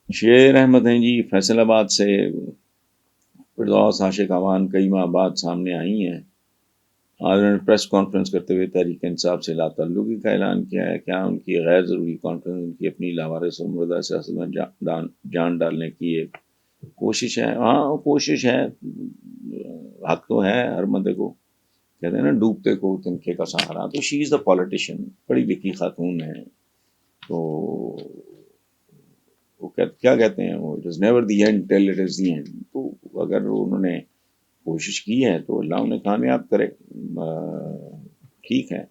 شیر احمد ہیں جی فیصل آباد سے. فردوس عاشق اوان کئی ماہ بعد سامنے آئی ہیں. آج انہوں نے پریس کانفرنس کرتے ہوئے تحریک انصاف سے لا تعلقی کا اعلان کیا ہے. کیا ان کی غیر ضروری کانفرنس ان کی اپنی لاوارث و مردہ سیاست میں جان ڈالنے کی ایک کوشش ہے؟ ہاں کوشش ہے، حق تو ہے ہر بندے کو. کہتے ہیں نا ڈوبتے کو تنکے کا سہارا. تو شی از دا پالیٹیشین، پڑھی لکھی خاتون ہے. تو وہ کیا کہتے ہیں، وہ it is never the and till it is the end. تو اگر انہوں نے کوشش کی ہے تو اللہ انہیں کامیاب کرے. ٹھیک ہے،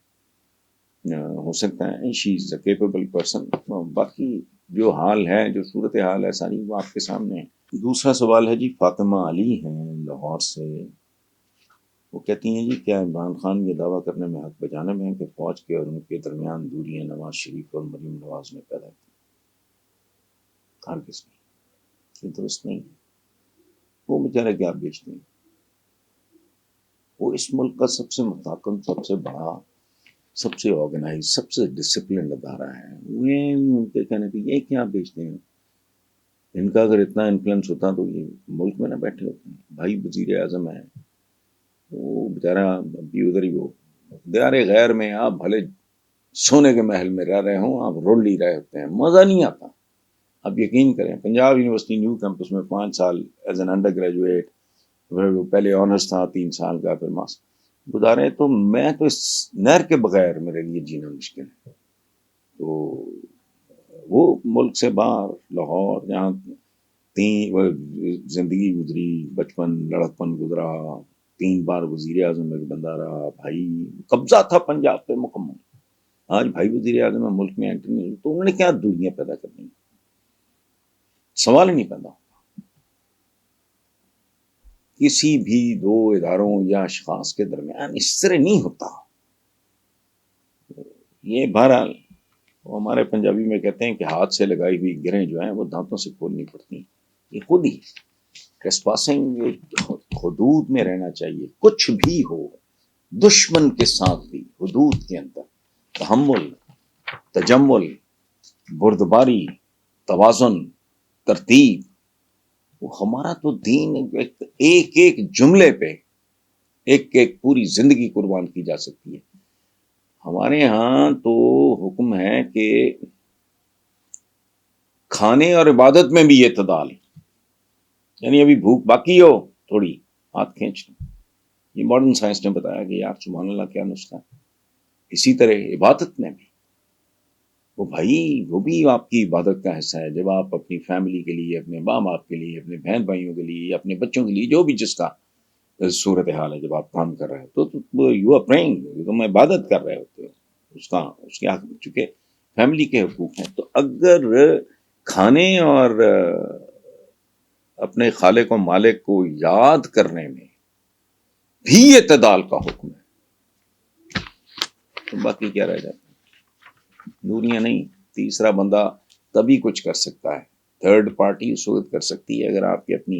ہو سکتا ہے شی از اے کیپیبل پرسن. باقی جو حال ہے، جو صورت حال ہے ساری وہ آپ کے سامنے ہے. دوسرا سوال ہے جی فاطمہ علی ہیں لاہور سے. وہ کہتی ہیں جی کیا عمران خان یہ دعویٰ کرنے میں حق بجانب ہیں کہ فوج کے اور ان کے درمیان دوریاں نواز شریف اور مریم نواز نے پیدا کی؟ ہرگز نہیں، یہ درست نہیں ہے. وہ بیچارے کیا بیچتے ہیں؟ وہ اس ملک کا سب سے متحکم، سب سے بڑا، سب سے آرگنائز، سب سے ڈسپلن ادارہ ہے. وہ کہنے پہ یہ کیا بیچتے ہیں؟ ان کا اگر اتنا انفلوئنس ہوتا تو یہ ملک میں نہ بیٹھے ہوتے ہیں. بھائی وزیر اعظم ہے، وہ بیچارہ ابھی ادھر ہی وہ دیار غیر میں، آپ بھلے سونے کے محل میں رہ رہے ہوں، آپ رول ہی رہے ہوتے ہیں، مزہ نہیں آتا. آپ یقین کریں پنجاب یونیورسٹی نیو کیمپس میں 5 سال ایز این انڈر گریجویٹ، پہلے آنرس تھا 3 سال کا، پھر ماسٹر گزارے. تو میں تو اس نہر کے بغیر میرے لیے جینا مشکل ہے. تو وہ ملک سے باہر لاہور جہاں زندگی گزری، بچپن لڑکپن گزرا، 3 بار وزیر اعظم ایک بندہ رہا، بھائی قبضہ تھا پنجاب پہ مکمل. آج بھائی وزیر اعظم ہے، ملک میں انٹری نہیں، تو انہوں نے کیا دوریاں پیدا کرنی؟ سوال ہی نہیں پیدا. کسی بھی 2 اداروں یا اشخاص کے درمیان اس طرح نہیں ہوتا. یہ بہرحال وہ ہمارے پنجابی میں کہتے ہیں کہ ہاتھ سے لگائی ہوئی گرہیں جو ہیں وہ دانتوں سے کھولنی پڑتی. یہ خود ہی ٹریسپاسنگ حدود میں رہنا چاہیے. کچھ بھی ہو، دشمن کے ساتھ بھی حدود کے اندر تحمل، تجمل، بردباری، توازن، ترتیب. وہ ہمارا تو دین ایک ایک جملے پہ ایک ایک پوری زندگی قربان کی جا سکتی ہے. ہمارے ہاں تو حکم ہے کہ کھانے اور عبادت میں بھی اعتدال. یعنی ابھی بھوک باقی ہو تھوڑی ہاتھ کھینچ لو. یہ ماڈرن سائنس نے بتایا کہ یار سبحان اللہ کیا نسخہ. اسی طرح عبادت میں بھی وہ بھائی وہ بھی آپ کی عبادت کا حصہ ہے. جب آپ اپنی فیملی کے لیے، اپنے ماں باپ کے لیے، اپنے بہن بھائیوں کے لیے، اپنے بچوں کے لیے، جو بھی جس کا صورت حال ہے، جب آپ کام کر رہے ہو تو یو آر پریئنگ، تم عبادت کر رہے ہوتے ہو. اس کے حق میں چونکہ فیملی کے حقوق ہیں. تو اگر کھانے اور اپنے خالق و مالک کو یاد کرنے میں بھی اعتدال کا حکم ہے تو باقی کیا رہ جاتا ہے؟ دوریاں نہیں. تیسرا بندہ تبھی کچھ کر سکتا ہے، تھرڈ پارٹی اس وقت کر سکتی ہے اگر آپ کی اپنی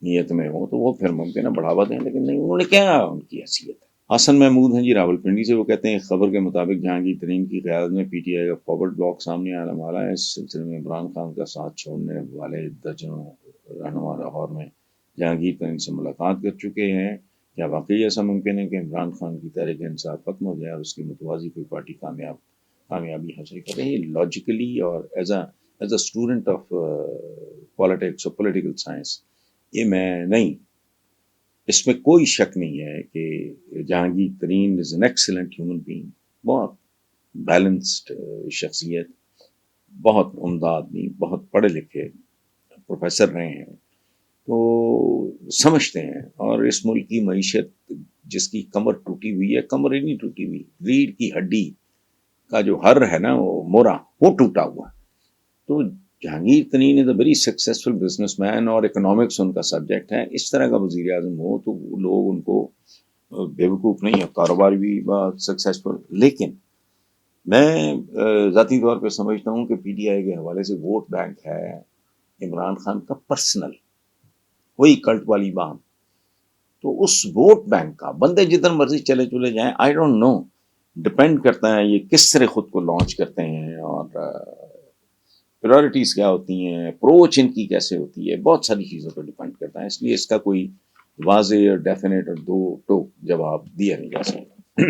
نیت میں ہو تو وہ پھر ممکن ہے بڑھاوا دیں. لیکن نہیں، انہوں نے کیا ان کی حیثیت ہے. حسن محمود ہیں جی راول پنڈی سے. وہ کہتے ہیں خبر کے مطابق جہانگیر ترین کی قیادت میں پی ٹی آئی کا فارورڈ بلاک سامنے آنے والا ہے. اس سلسلے میں عمران خان کا ساتھ چھوڑنے والے درجنوں رہنما لاہور میں جہانگیر ترین سے ملاقات کر چکے ہیں. کیا واقعی ایسا ممکن ہے کہ عمران خان کی تحریک انصاف ختم ہو جائے اور اس کی متوازی کوئی پارٹی کامیابی حاصل کرے؟ لاجیکلی اور as a student of politics اور پولیٹیکل سائنس یہ میں نہیں، اس میں کوئی شک نہیں ہے کہ Jahangir Tareen is an excellent human being. بہت بیلنسڈ شخصیت، بہت عمدہ آدمی، بہت پڑھے لکھے پروفیسر رہے ہیں، تو سمجھتے ہیں. اور اس ملک کی معیشت جس کی کمر ٹوٹی ہوئی ہے، کمر ہی نہیں ٹوٹی ہوئی، ریڑھ کی ہڈی کا جو ہر ہے نا وہ مورا وہ ٹوٹا ہوا. تو Jahangir Tareen is a very successful business man اور اکنامکس ان کا سبجیکٹ ہے. اس طرح کا وزیر اعظم ہو تو لوگ ان کو بیوقوف نہیں ہے، کاروبار بھی بہت سکسیسفل. لیکن میں ذاتی طور پہ سمجھتا ہوں کہ پی ٹی آئی کے حوالے سے ووٹ بینک ہے عمران خان کا پرسنل، وہی کلٹ والی بات. تو اس ووٹ بینک کا بندے جتنا مرضی چلے جائیں، آئی ڈونٹ نو، ڈپینڈ کرتا ہے یہ کس طرح خود کو لانچ کرتے ہیں اور پرائرٹیز کیا ہوتی ہیں، اپروچ ان کی کیسے ہوتی ہے، بہت ساری چیزوں پر ڈیپینڈ کرتا ہے. اس لیے اس کا کوئی واضح اور ڈیفینیٹ اور دو ٹوک جواب دیا نہیں جا سکتا.